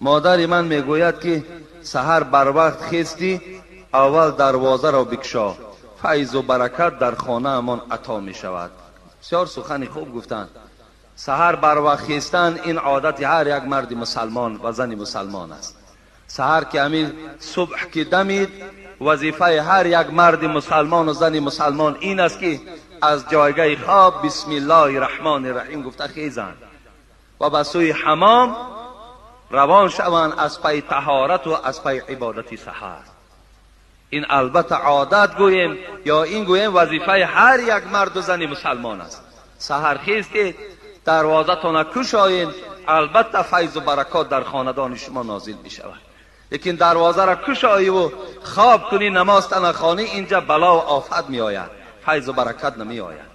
مادر من میگوید که سحر بر وقت خیستی، اول دروازه را بگشا، فیض و برکت در خانه امان عطا می شود. بسیار سخن خوب گفتند. سحر بر وقت خیستن این عادت هر یک مرد مسلمان و زن مسلمان است. سحر که امیر صبح که دمید، وظیفه هر یک مرد مسلمان و زن مسلمان این است که از جایگاه خواب بسم الله الرحمن الرحیم گفته خیزند و به سوی حمام روان شوند از پی طهارت و از پی عبادت سحر. این البته عادت گوییم یا این گوییم وظیفه هر یک مرد و زن مسلمان است. سحر خیزید، دروازه تان کشایید، البته فیض و برکات در خاندان شما نازل می شود. لیکن دروازه را کشایی و خواب کنی، نماز تان خوانی، اینجا بلا و آفت می آید، فیض و برکت نمی آید.